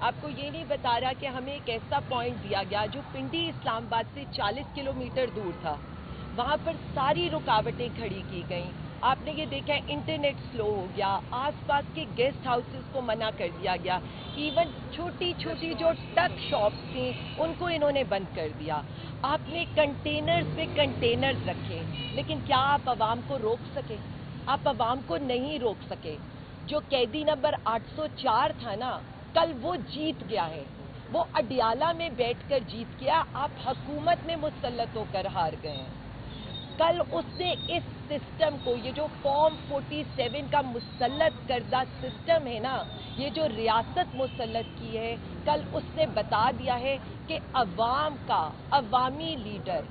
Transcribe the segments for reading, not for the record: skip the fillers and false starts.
آپ کو یہ نہیں بتا رہا کہ ہمیں ایک ایسا پوائنٹ دیا گیا جو پنڈی اسلام آباد سے 40 کلومیٹر دور تھا، وہاں پر ساری رکاوٹیں کھڑی کی گئیں. آپ نے یہ دیکھا انٹرنیٹ سلو ہو گیا، آس پاس کے گیسٹ ہاؤسز کو منع کر دیا گیا، ایون چھوٹی چھوٹی جو ٹک شاپس تھیں ان کو انہوں نے بند کر دیا. آپ نے کنٹینرز پہ کنٹینرز رکھے، لیکن کیا آپ عوام کو روک سکے؟ آپ عوام کو نہیں روک سکے. جو قیدی نمبر 804 تھا نا، کل وہ جیت گیا ہے، وہ اڈیالہ میں بیٹھ کر جیت گیا. آپ حکومت میں مسلط ہو کر ہار گئے ہیں. کل اس نے اس سسٹم کو، یہ جو فارم 47 کا مسلط کردہ سسٹم ہے نا، یہ جو ریاست مسلط کی ہے، کل اس نے بتا دیا ہے کہ عوام کا عوامی لیڈر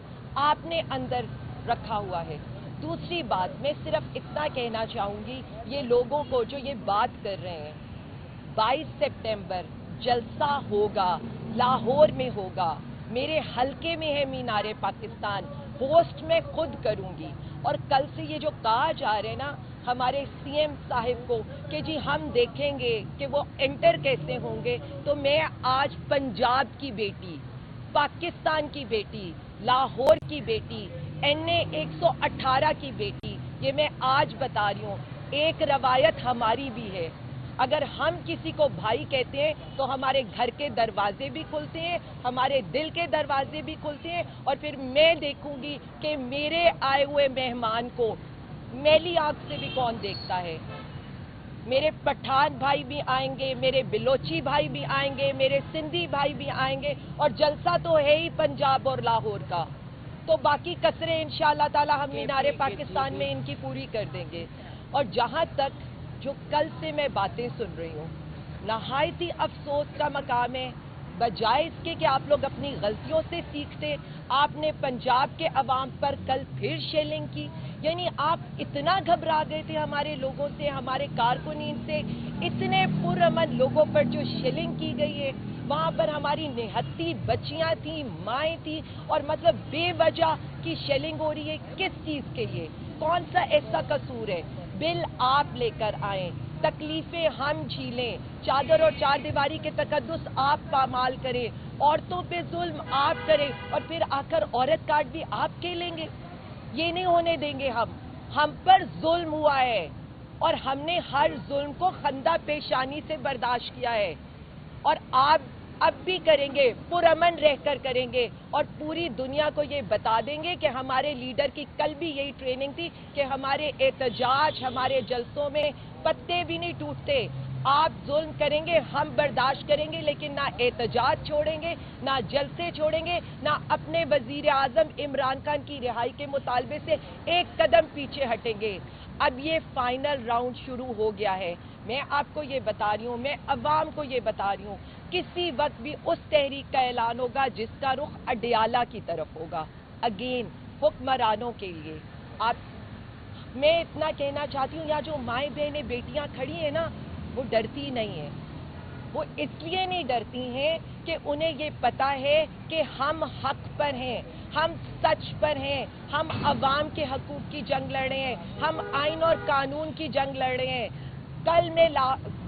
آپ نے اندر رکھا ہوا ہے. دوسری بات میں صرف اتنا کہنا چاہوں گی، یہ لوگوں کو جو یہ بات کر رہے ہیں، 22 سپٹمبر جلسہ ہوگا، لاہور میں ہوگا، میرے حلقے میں ہے مینار پاکستان، ہوسٹ میں خود کروں گی. اور کل سے یہ جو کہا جا رہا ہے نا ہمارے سی ایم صاحب کو کہ جی ہم دیکھیں گے کہ وہ انٹر کیسے ہوں گے، تو میں آج پنجاب کی بیٹی، پاکستان کی بیٹی، لاہور کی بیٹی، NA 118 کی بیٹی، یہ میں آج بتا رہی ہوں. ایک روایت ہماری بھی ہے، اگر ہم کسی کو بھائی کہتے ہیں تو ہمارے گھر کے دروازے بھی کھلتے ہیں، ہمارے دل کے دروازے بھی کھلتے ہیں. اور پھر میں دیکھوں گی کہ میرے آئے ہوئے مہمان کو میلی آنکھ سے بھی کون دیکھتا ہے. میرے پٹھان بھائی بھی آئیں گے، میرے بلوچی بھائی بھی آئیں گے، میرے سندھی بھائی بھی آئیں گے، اور جلسہ تو ہے ہی پنجاب اور لاہور کا. تو باقی کسریں انشاءاللہ تعالی ہم مینار پاکستان میں ان کی پوری کر دیں گے. اور جہاں تک جو کل سے میں باتیں سن رہی ہوں، نہایت ہی افسوس کا مقام ہے. بجائے اس کے کہ آپ لوگ اپنی غلطیوں سے سیکھتے، آپ نے پنجاب کے عوام پر کل پھر شیلنگ کی. یعنی آپ اتنا گھبرا گئے تھے ہمارے لوگوں سے، ہمارے کارکنین سے. اتنے پرامن لوگوں پر جو شیلنگ کی گئی ہے، وہاں پر ہماری نہتی بچیاں تھیں، مائیں تھیں، اور مطلب بے وجہ کی شیلنگ ہو رہی ہے. کس چیز کے لیے؟ کون سا ایسا قصور ہے؟ بل آپ لے کر آئیں، تکلیفیں ہم جھیلیں، چادر اور چار دیواری کے تقدس آپ پامال کریں، عورتوں پہ ظلم آپ کریں، اور پھر آ کر عورت کارڈ بھی آپ کھیلیں گے. یہ نہیں ہونے دیں گے ہم پر ظلم ہوا ہے، اور ہم نے ہر ظلم کو خندہ پیشانی سے برداشت کیا ہے. اور آپ اب بھی کریں گے، پرامن رہ کر کریں گے، اور پوری دنیا کو یہ بتا دیں گے کہ ہمارے لیڈر کی کل بھی یہی ٹریننگ تھی کہ ہمارے احتجاج، ہمارے جلسوں میں پتے بھی نہیں ٹوٹتے. آپ ظلم کریں گے، ہم برداشت کریں گے، لیکن نہ احتجاج چھوڑیں گے، نہ جلسے چھوڑیں گے، نہ اپنے وزیر اعظم عمران خان کی رہائی کے مطالبے سے ایک قدم پیچھے ہٹیں گے. اب یہ فائنل راؤنڈ شروع ہو گیا ہے. میں آپ کو یہ بتا رہی ہوں، میں عوام کو یہ بتا رہی ہوں، کسی وقت بھی اس تحریک کا اعلان ہوگا جس کا رخ اڈیالہ کی طرف ہوگا. اگین حکمرانوں کے لیے میں اتنا کہنا چاہتی ہوں، یا جو مائیں بہنیں بیٹیاں کھڑی ہیں نا، وہ ڈرتی نہیں ہیں. وہ اس لیے نہیں ڈرتی ہیں کہ انہیں یہ پتا ہے کہ ہم حق پر ہیں، ہم سچ پر ہیں، ہم عوام کے حقوق کی جنگ لڑ رہے ہیں، ہم آئین اور قانون کی جنگ لڑ رہے ہیں. کل میں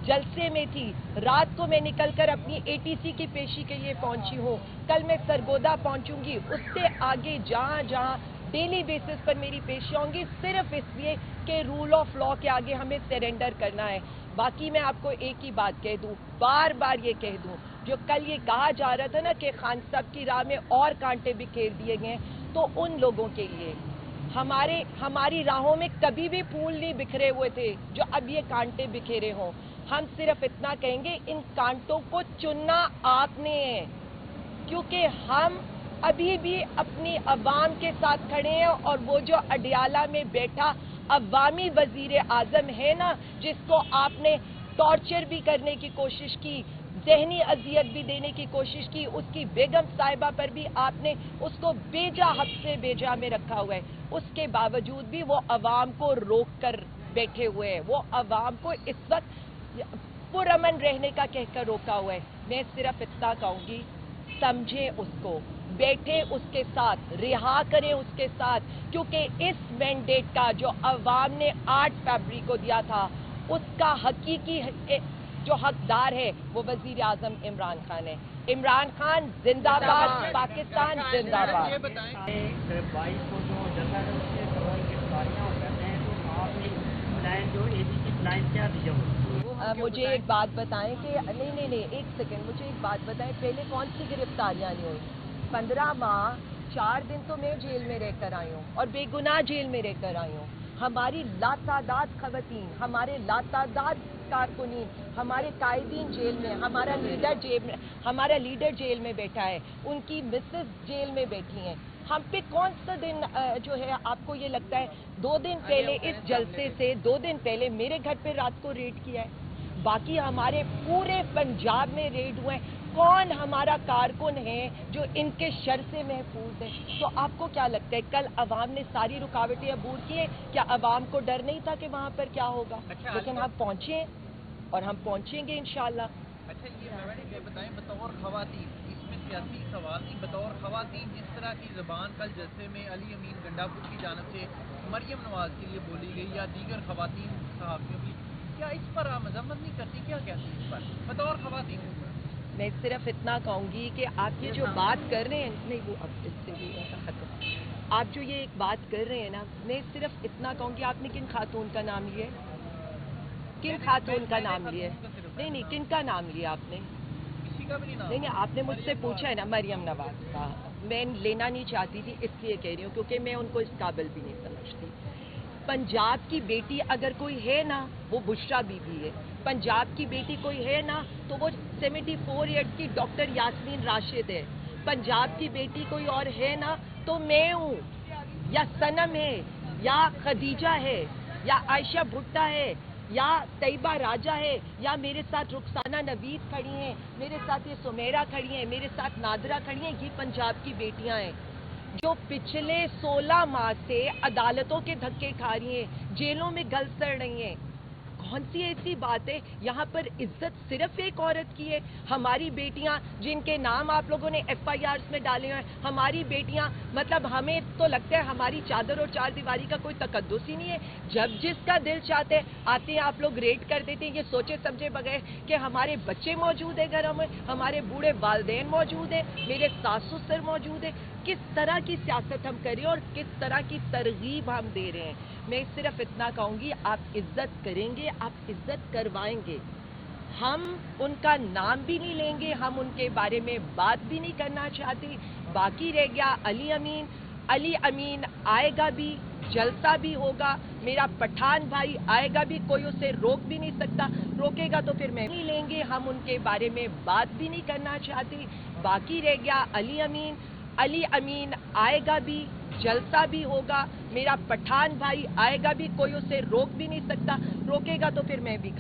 جلسے میں تھی، رات کو میں نکل کر اپنی ATC کی پیشی کے لیے پہنچی ہوں. کل میں سرگودا پہنچوں گی، اس سے آگے جہاں جہاں ڈیلی بیسس پر میری پیشیاں ہوں گی، صرف اس لیے کہ رول آف لا کے آگے ہمیں سرنڈر کرنا ہے. باقی میں آپ کو ایک ہی بات کہہ دوں، بار بار یہ کہہ دوں، جو کل یہ کہا جا رہا تھا نا کہ خان صاحب کی راہ میں اور کانٹے بکھیر دیے گئے ہیں، تو ان لوگوں کے لیے ہماری راہوں میں کبھی بھی پھول نہیں بکھرے ہوئے تھے جو اب یہ کانٹے بکھیرے ہوں. ہم صرف اتنا کہیں گے، ان کانٹوں کو چننا آپ نے ہے، کیونکہ ہم ابھی بھی اپنی عوام کے ساتھ کھڑے ہیں. اور وہ جو اڈیالہ میں بیٹھا عوامی وزیر اعظم ہے نا، جس کو آپ نے ٹارچر بھی کرنے کی کوشش کی، ذہنی اذیت بھی دینے کی کوشش کی، اس کی بیگم صاحبہ پر بھی آپ نے اس کو بیجا حق سے بیجا میں رکھا ہوا ہے. اس کے باوجود بھی وہ عوام کو روک کر بیٹھے ہوئے ہیں، وہ عوام کو اس وقت پرامن رہنے کا کہہ کر روکا ہوا ہے. میں صرف اتنا کہوں گی، سمجھیں اس کو، بیٹھے اس کے ساتھ، رہا کریں اس کے ساتھ، کیونکہ اس مینڈیٹ کا جو عوام نے 8 فروری کو دیا تھا، اس کا حقیقی جو حقدار ہے وہ وزیر اعظم عمران خان ہے. عمران خان زندہ باد، پاکستان زندہ باد. یہ بتائیں 22 کو جو جلسہ ہے اس کے دوران گرفتاریاں ہو جاتے ہیں تو آپ نے پلان جو اے سی کی پلان کیا دیا ہو؟ مجھے ایک بات بتائیں کہ نہیں ایک سیکنڈ، مجھے ایک بات بتائیں، پہلے کون سی گرفتاریاں نہیں ہوئی؟ 15 ماہ 4 دن تو میں جیل میں رہ کر آئی ہوں اور بے گناہ جیل میں رہ کر آئی ہوں. ہماری لاتعداد خواتین، ہمارے لاتعداد کارکنین، ہمارے قائدین جیل میں، ہمارا لیڈر جیل میں بیٹھا ہے، ان کی مسز جیل میں بیٹھی ہیں. ہم پہ کون سا دن جو ہے آپ کو یہ لگتا ہے؟ 2 دن پہلے اس جلسے سے 2 دن پہلے میرے گھر پہ رات کو ریڈ کیا ہے. باقی ہمارے پورے پنجاب میں ریڈ ہوئے ہیں. کون ہمارا کارکن ہے جو ان کے شر سے محفوظ ہے؟ تو آپ کو کیا لگتا ہے کل عوام نے ساری رکاوٹیں عبور کی ہیں؟ کیا عوام کو ڈر نہیں تھا کہ وہاں پر کیا ہوگا؟ لیکن ہم پہنچے اور ہم پہنچیں گے انشاءاللہ. اچھا یہ بتائیں بطور خواتین، اس میں سیاسی سوال نہیں، بطور خواتین جس طرح کی زبان کل جلسے میں علی امین گنڈاپور کی جانب سے مریم نواز کے لیے بولی گئی یا دیگر خواتین صحافیوں کی، کیا اس پر آپ مذمت نہیں کرتی؟ کیا کہتی ہیں اس پر بطور خواتین؟ میں صرف اتنا کہوں گی کہ آپ یہ جو بات کر رہے ہیں، نہیں وہ اب اس سے بھی ختم، آپ جو یہ ایک بات کر رہے ہیں نا، میں صرف اتنا کہوں گی آپ نے کن خاتون کا نام لیا ہے؟ کن خاتون کا نام لیا ہے؟ نہیں کن کا نام لیا آپ نے؟ کسی کا بھی نہیں نام. نہیں آپ نے مجھ سے پوچھا ہے نا مریم نواز کا. میں لینا نہیں چاہتی تھی اس لیے کہہ رہی ہوں کیونکہ میں ان کو اس قابل بھی نہیں سمجھتی. پنجاب کی بیٹی اگر کوئی ہے نا وہ بشرا بی بی ہے. پنجاب کی بیٹی کوئی ہے نا تو وہ 74 ایئرس کی ڈاکٹر یاسمین راشد ہے. پنجاب کی بیٹی کوئی اور ہے نا تو میں ہوں، یا صنم ہے، یا خدیجہ ہے، یا عائشہ بھٹا ہے، یا طیبہ راجہ ہے، یا میرے ساتھ رخسانہ نوید کھڑی ہیں، میرے ساتھ یہ سمیرہ کھڑی ہیں، میرے ساتھ نادرہ کھڑی ہیں. یہ پنجاب کی بیٹیاں ہیں جو پچھلے 16 ماہ سے عدالتوں کے دھکے کھا رہی ہیں، جیلوں میں گل سڑ رہی ہیں. کون سی ایسی بات ہے؟ یہاں پر عزت صرف ایک عورت کی ہے. ہماری بیٹیاں جن کے نام آپ لوگوں نے FIRs میں ڈالے ہیں، ہماری بیٹیاں، مطلب ہمیں تو لگتا ہے ہماری چادر اور چار دیواری کا کوئی تقدس ہی نہیں ہے. جب جس کا دل چاہتے آتے ہیں آپ لوگ ریڈ کر دیتے ہیں، یہ سوچے سمجھے بغیر کہ ہمارے بچے موجود ہیں گھروں میں، ہمارے بوڑھے والدین موجود ہیں، میرے ساس سسر موجود ہیں. کس طرح کی سیاست ہم کر رہے ہیں اور کس طرح کی ترغیب ہم دے رہے ہیں. میں صرف اتنا کہوں گی آپ عزت کریں گے، آپ عزت کروائیں گے. ہم ان کا نام بھی نہیں لیں گے، ہم ان کے بارے میں بات بھی نہیں کرنا چاہتے. باقی رہ گیا علی امین آئے گا بھی، جلسہ بھی ہوگا. میرا پٹھان بھائی آئے گا بھی، کوئی اسے روک بھی نہیں سکتا. روکے گا تو پھر میں نہیں لیں گے، ہم ان کے بارے میں بات بھی نہیں کرنا چاہتے. باقی رہ گیا علی امین آئے گا بھی، جلسہ بھی ہوگا. میرا پٹھان بھائی آئے گا بھی، کوئی اسے روک بھی نہیں سکتا. روکے گا تو پھر میں بھی